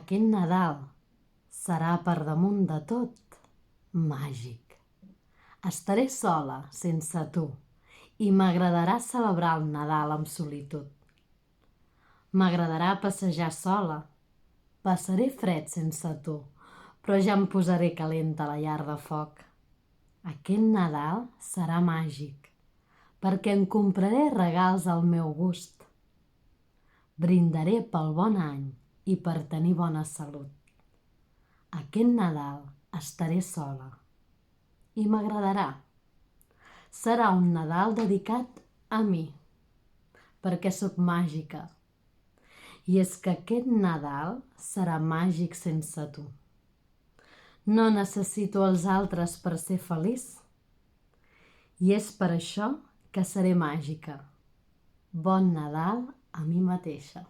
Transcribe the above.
Aquest Nadal serà per damunt de tot màgic. Estaré sola sense tu i m'agradarà celebrar el Nadal amb solitud. M'agradarà passejar sola, passaré fred sense tu, però ja em posaré calenta a la llar de foc. Aquest Nadal serà màgic, perquè em compraré regals al meu gust. Brindaré pel bon any i per tenir bona salut. Aquest Nadal estaré sola i m'agradarà. Serà un Nadal dedicat a mi, perquè sóc màgica. I és que aquest Nadal serà màgic sense tu. No necessito els altres per ser feliç. I és per això que seré màgica. Bon Nadal a mi mateixa.